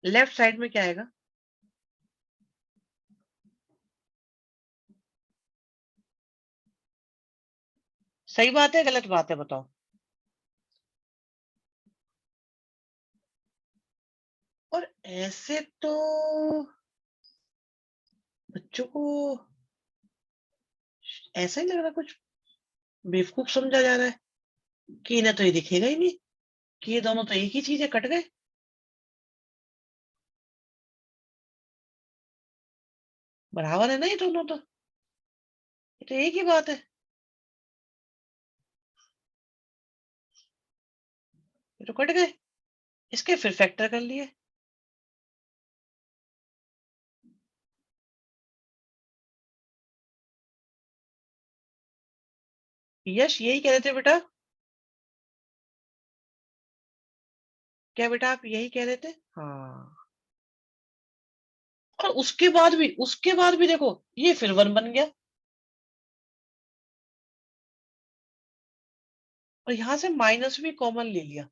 लेफ्ट साइड में क्या आएगा? सही बात है गलत बात है बताओ? और ऐसे तो बच्चों को ऐसा ही लग रहा, कुछ बेवकूफ समझा जा रहा है कि इन्हें तो ये दिखेगा ही नहीं कि ये दोनों तो एक ही चीज है, कट गए। बराबर है ना ये दोनों, तो ये तो एक ही बात है, ये तो कट गए, इसके फिर फैक्टर कर लिए। यश यही कह रहे थे बेटा? क्या बेटा आप यही कह रहे थे? हाँ। और उसके बाद भी देखो ये फिर 1 बन गया, और यहां से माइनस भी कॉमन ले लिया।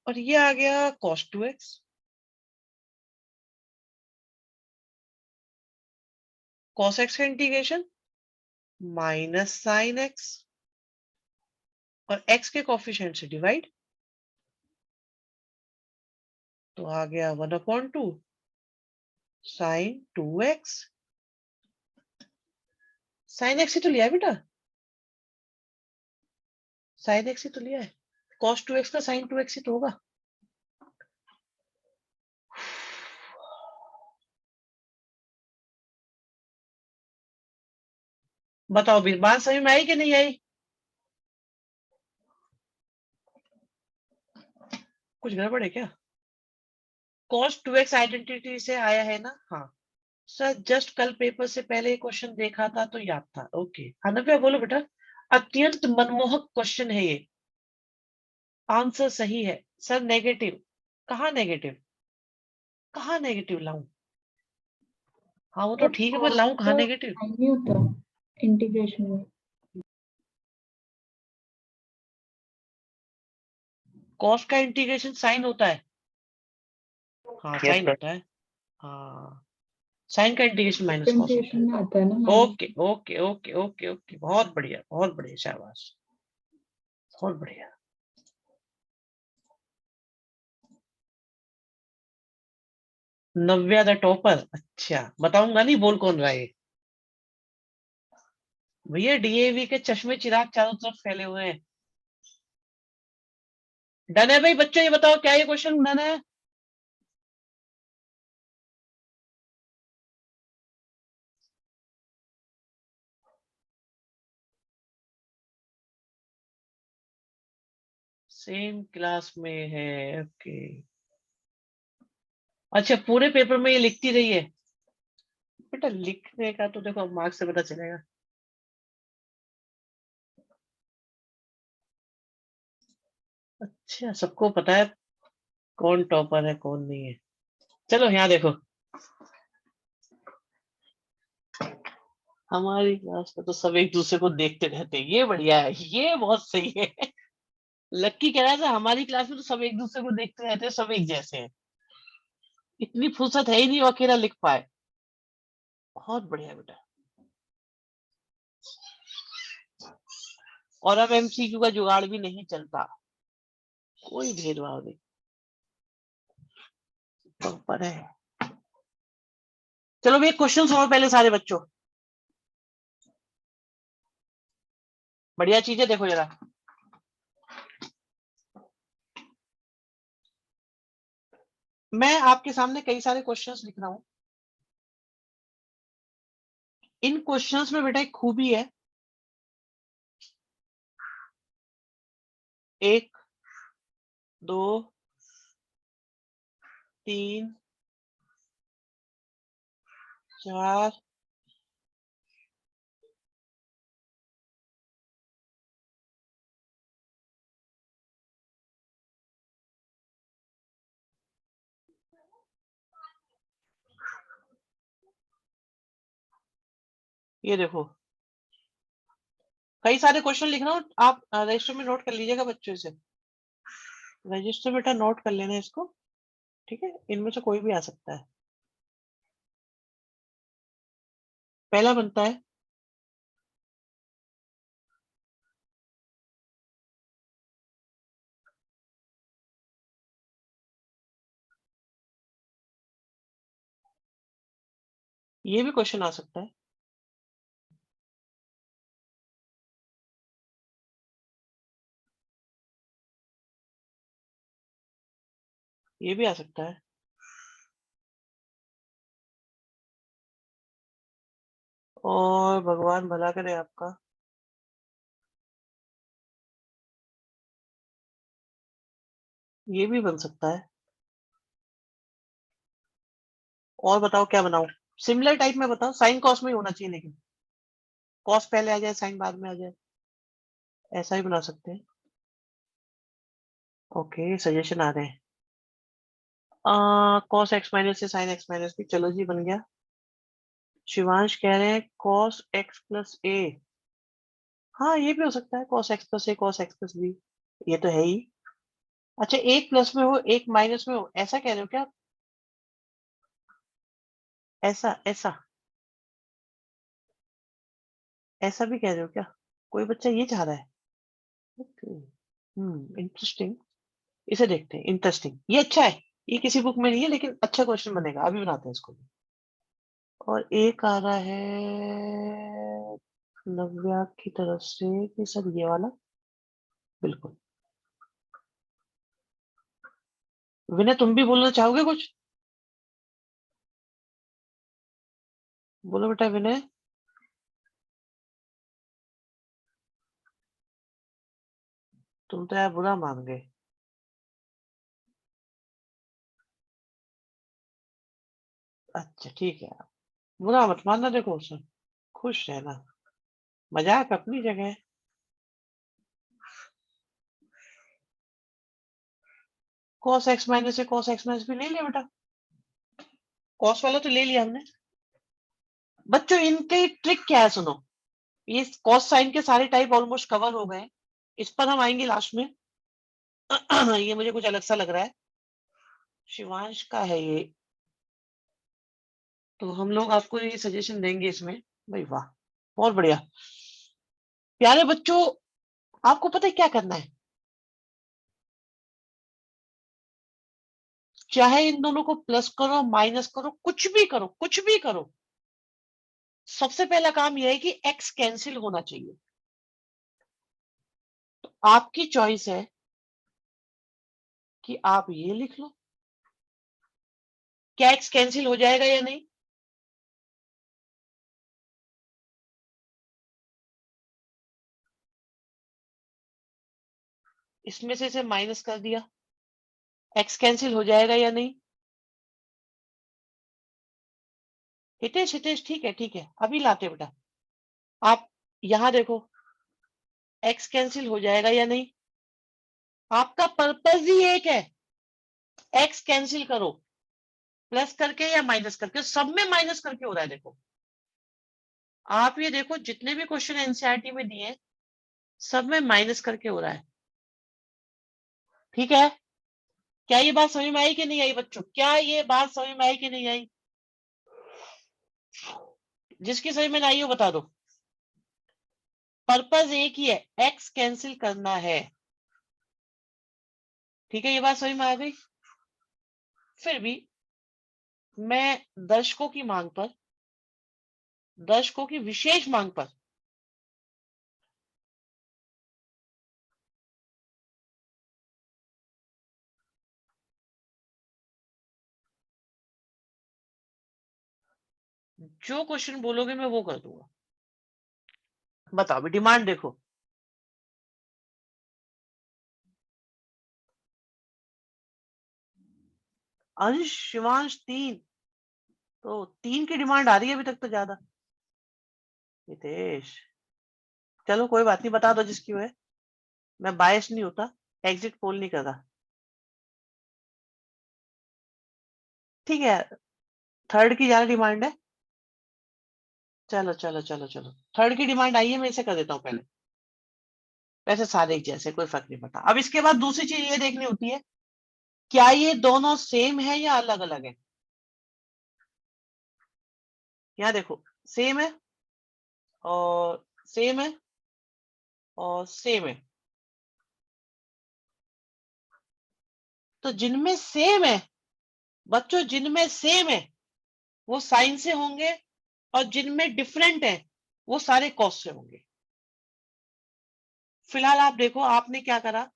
और ये आ गया cos 2x, cos x का इंटीग्रेशन माइनस साइन x, और x के कोफिशिएंट से डिवाइड, तो आ गया 1/2 साइन 2x। साइन x ही तो लिया है बेटा, साइन x ही तो लिया है, cos 2x का साइन 2x ही तो होगा। बताओ भी बात समझ में आई कि नहीं आई? कुछ गड़बड़ है क्या? cos 2x आइडेंटिटी से आया है ना? हाँ सर, जस्ट कल पेपर से पहले ये क्वेश्चन देखा था तो याद था। ओके अनव्या बोलो बेटा। अत्यंत मनमोहक क्वेश्चन है ये, आंसर सही है सर। नेगेटिव कहाँ, नेगेटिव कहाँ, नेगेटिव लाऊं? हाँ वो तो ठीक है, पर लाऊं कहाँ नेगेटिव? साइन नहीं होता इंटीग्रेशन में। कॉस का इंटीग्रेशन साइन होता है? हाँ यस साइन सर। होता है। हाँ साइन का इंटीग्रेशन माइनस कॉस होता डिफरेंशिएशन है। में आता है ना minus. Okay okay okay okay okay, बहुत बढ़िया बहुत बढ़िया, शाबाश, बहुत बढ़िया। नव्या द टॉपर, अच्छा बताऊंगा नहीं, बोल कौन रहा है ये? भैया डीएवी के चश्मे चिराग चारों तरफ फैले हुए हैं। डन है भाई बच्चों, ये बताओ क्या ये क्वेश्चन डन है? सेम क्लास में है, ओके। अच्छा पूरे पेपर में ये लिखती रही है? बेटा लिखने का तो देखो मार्क्स से पता चलेगा। अच्छा सबको पता है कौन टॉपर है कौन नहीं है। चलो यहाँ देखो, हमारी क्लास में तो सब एक दूसरे को देखते रहते हैं, ये बढ़िया है, ये बहुत सही है। लक्की कह रहा था हमारी क्लास में तो सब एक दूसरे को देखते रहते हैं, सब एक जैसे हैं, इतनी फुर्सत है ही नहीं वो अकेला लिख पाए। बहुत बढ़िया बेटा। और अब एमसीक्यू का जुगाड़ भी नहीं चलता, कोई भेदभाव नहीं, टॉपर है। चलो भैया क्वेश्चन सुनो पहले सारे बच्चों, बढ़िया चीज है देखो जरा। मैं आपके सामने कई सारे क्वेश्चंस लिख रहा हूं। इन क्वेश्चंस में बेटा एक खूबी है, 1 2 3 4 ये देखो कई सारे क्वेश्चन लिख रहा हूँ, आप रजिस्टर में नोट कर लीजिएगा बच्चों से। रजिस्टर बेटा नोट कर लेना इसको, ठीक है, इनमें से कोई भी आ सकता है। पहला बनता है ये भी क्वेश्चन आ सकता है। ये भी आ सकता है। और भगवान भला करे आपका। ये भी बन सकता है। और बताओ क्या बनाऊं? सिमिलर टाइप में बताओ, साइन कॉस में ही होना चाहिए, लेकिन कॉस पहले आ जाए साइन बाद में आ जाए, ऐसा ही बना सकते हैं। ओके सजेशन आ रहे हैं। कॉस एक्स माइनस से साइन एक्स माइनस बी, चलो जी बन गया। शिवांश कह रहे हैं कॉस एक्स प्लस ए। हाँ ये भी हो सकता है, कॉस एक्स प्लस ए कॉस एक्स प्लस बी, ये तो है ही। अच्छा एक प्लस में हो एक माइनस में हो, ऐसा कह रहे हो क्या? ऐसा ऐसा ऐसा भी कह रहे हो क्या? कोई बच्चा ये चाह रहा है? Okay interesting. इसे देखते हैं, इंटरेस्टिंग, ये अच्छा है। ये किसी बुक में नहीं है लेकिन अच्छा क्वेश्चन बनेगा, अभी बनाते हैं इसको। और एक आ रहा है नव्या की तरफ से कि सर ये वाला, बिल्कुल। विनय तुम भी बोलना चाहोगे कुछ? बोलो बेटा विनय। तुम तो यार बुरा मान गए। अच्छा ठीक है, बुरा मत मानना, देखो सर, खुश रहना, मजाक अपनी जगह है। कॉस एक्स माइनस से कॉस एक्स माइनस भी ले लिया बेटा, कॉस वाला तो ले लिया हमने। बच्चों इनके ट्रिक क्या है सुनो, ये कॉस साइन के सारे टाइप ऑलमोस्ट कवर हो गए, इस पर हम आएंगे लास्ट में। ये मुझे कुछ अलग सा लग रहा है, शिवांश का है ये, तो हम लोग आपको ये सजेशन देंगे इसमें। भाई वाह, बहुत बढ़िया। प्यारे बच्चों, आपको पता है क्या करना है? चाहे इन दोनों को प्लस करो माइनस करो, कुछ भी करो, कुछ भी करो, सबसे पहला काम यह है कि एक्स कैंसिल होना चाहिए। तो आपकी चॉइस है कि आप ये लिख लो, क्या एक्स कैंसिल हो जाएगा या नहीं? इसमें से इसे माइनस कर दिया, एक्स कैंसिल हो जाएगा या नहीं? हितेश हितेश ठीक है, अभी लाते बेटा। आप यहां देखो, एक्स कैंसिल हो जाएगा या नहीं? आपका पर्पस ही एक है, एक्स कैंसिल करो, प्लस करके या माइनस करके, सब में माइनस करके हो रहा है। देखो आप ये देखो, जितने भी क्वेश्चन एनसीईआरटी में दिए सब में माइनस करके हो रहा है, ठीक है? क्या ये बात समझ में आई कि नहीं आई बच्चों? क्या ये बात समझ में आई कि नहीं आई? जिसकी समझ में नहीं आई वो बता दो। पर्पस एक ही है, एक्स कैंसिल करना है, ठीक है? ये बात समझ में आ गई? फिर भी मैं दर्शकों की मांग पर, दर्शकों की विशेष मांग पर, जो क्वेश्चन बोलोगे मैं वो कर दूंगा। बताओ अभी डिमांड देखो। अंश शिवांश 3, तो 3 की डिमांड आ रही है अभी तक तो ज्यादा। हितेश चलो कोई बात नहीं, बता दो जिसकी वो है, मैं बायस नहीं होता, एग्जिट पोल नहीं कर रहा, ठीक है? थर्ड की ज्यादा डिमांड है, चलो चलो चलो चलो, थर्ड की डिमांड आई है, मैं इसे कर देता हूँ पहले। वैसे सारे एक जैसे, कोई फर्क नहीं पड़ता। अब इसके बाद दूसरी चीज ये देखनी होती है, क्या ये दोनों सेम है या अलग अलग है। यहाँ देखो, सेम है और सेम है और सेम है। तो जिनमें सेम है बच्चों, जिनमें सेम है वो साइन से होंगे, और जिनमें डिफरेंट है वो सारे कॉस से होंगे। फिलहाल आप देखो, आपने क्या करा,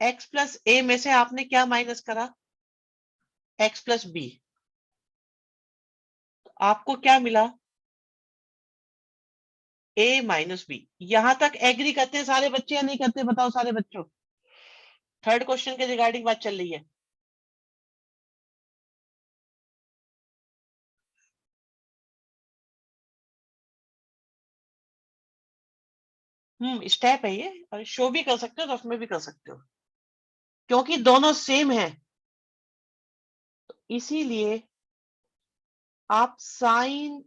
x प्लस ए में से आपने क्या माइनस करा, x प्लस बी। आपको क्या मिला, a माइनस बी। यहां तक एग्री करते हैं सारे बच्चे या नहीं करते, बताओ सारे बच्चों। थर्ड क्वेश्चन के रिगार्डिंग बात चल रही है। स्टेप है ये, और शो भी कर सकते हो, रफ में भी कर सकते हो, क्योंकि दोनों सेम है। इसीलिए आप साइन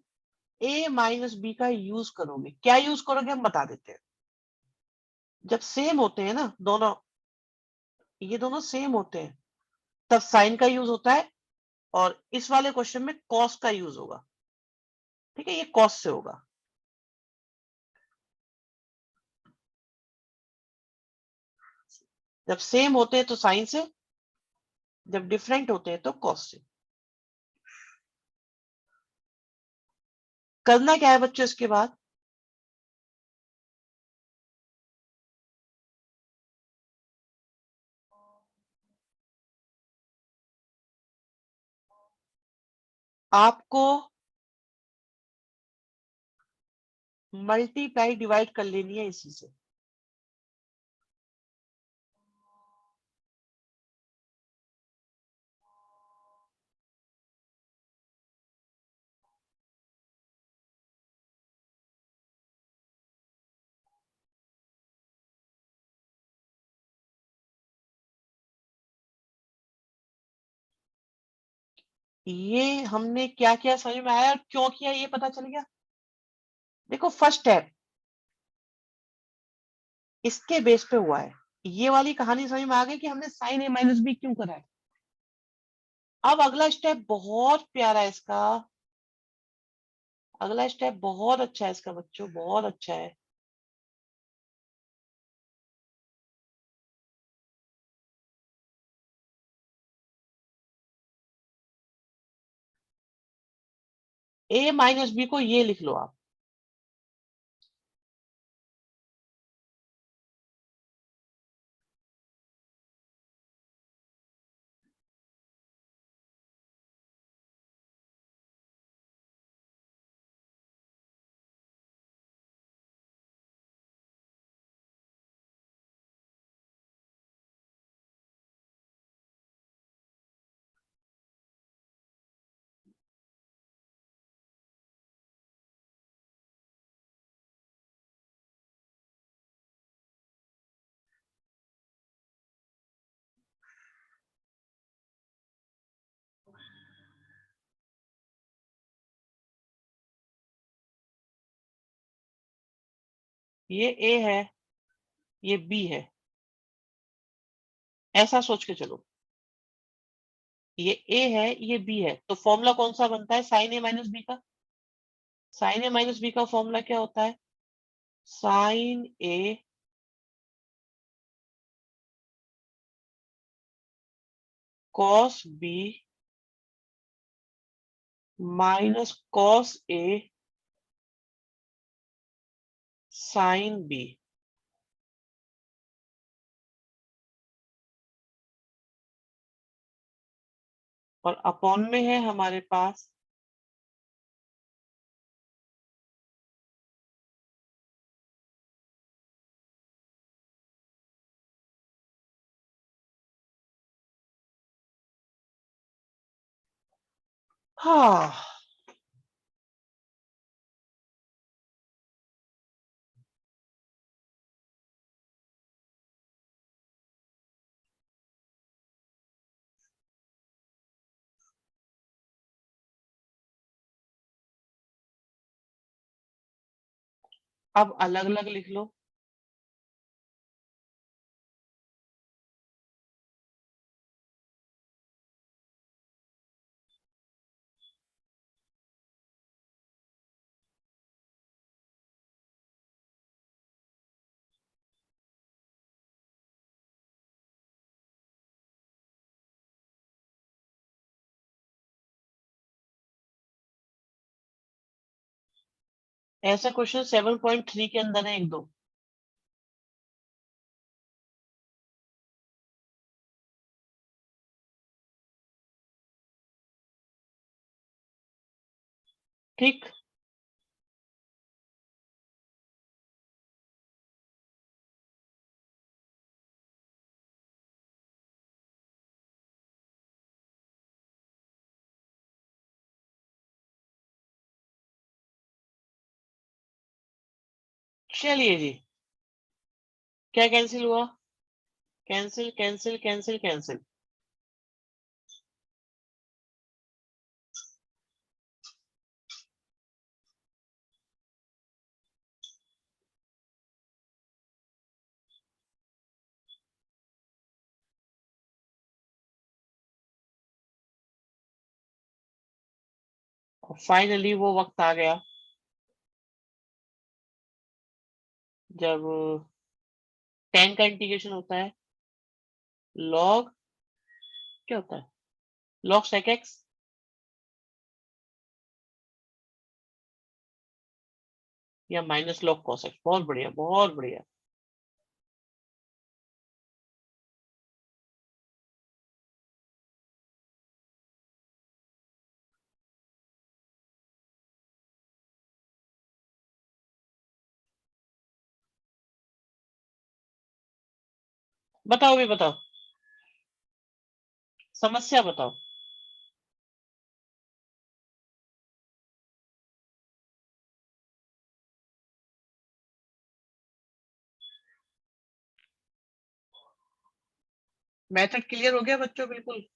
a माइनस बी का यूज करोगे। क्या यूज करोगे हम बता देते हैं। जब सेम होते हैं ना दोनों, ये दोनों सेम होते हैं, तब साइन का यूज होता है, और इस वाले क्वेश्चन में कॉस का यूज होगा। ठीक है, ये कॉस से होगा। जब सेम होते हैं तो साइन से, जब डिफरेंट होते हैं तो कॉस से। करना क्या है बच्चों इसके बाद, आपको मल्टीप्लाई डिवाइड कर लेनी है इसी से। ये हमने क्या किया समझ में आया, और क्यों किया ये पता चल गया। देखो, फर्स्ट स्टेप इसके बेस पे हुआ है। ये वाली कहानी समझ में आ गई कि हमने साइन ए माइनस बी क्यों करा है। अब अगला स्टेप बहुत प्यारा है इसका, अगला स्टेप बहुत अच्छा है इसका बच्चों, बहुत अच्छा है। ए माइनस बी को ये लिख लो आप, ये ए है, ये बी है, ऐसा सोच के चलो। ये ए है, ये बी है, तो फॉर्मूला कौन सा बनता है साइन ए माइनस बी का। साइन ए माइनस बी का फॉर्मूला क्या होता है, sign A cos B minus cos A sine B. और अपॉन में है हमारे पास हाँ, अब अलग अलग लिख लो। ऐसा क्वेश्चन 7.3 के अंदर है एक दो। ठीक, चलिए जी, क्या कैंसिल हुआ? Cancel cancel cancel cancel. और फाइनली वो वक्त आ गया जब 10 का इंटीग्रेशन होता है लॉग, क्या होता है, लॉग सेक एक्स या माइनस लॉग कॉस एक्स। बहुत बढ़िया, बहुत बढ़िया। बताओ भी, बताओ समस्या बताओ। मेथड क्लियर हो गया बच्चों? बिल्कुल।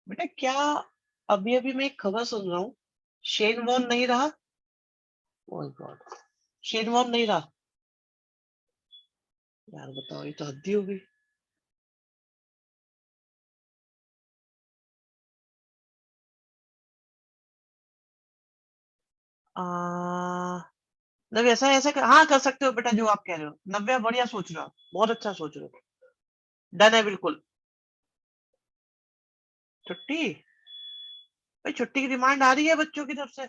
बेटा क्या, अभी अभी मैं एक खबर सुन रहा हूँ, शेन वॉर्न नहीं रहा। ओह गॉड, शेन वॉर्न नहीं रहा। यार बताओ, ये तो हद्दी हो गई। नव्या ऐसा ऐसा हाँ कर सकते हो बेटा, जो आप कह रहे हो। नव्या बढ़िया सोच रहे हो, बहुत अच्छा सोच रहे हो। डन है बिल्कुल। छुट्टी, भाई छुट्टी की डिमांड आ रही है बच्चों की तरफ से।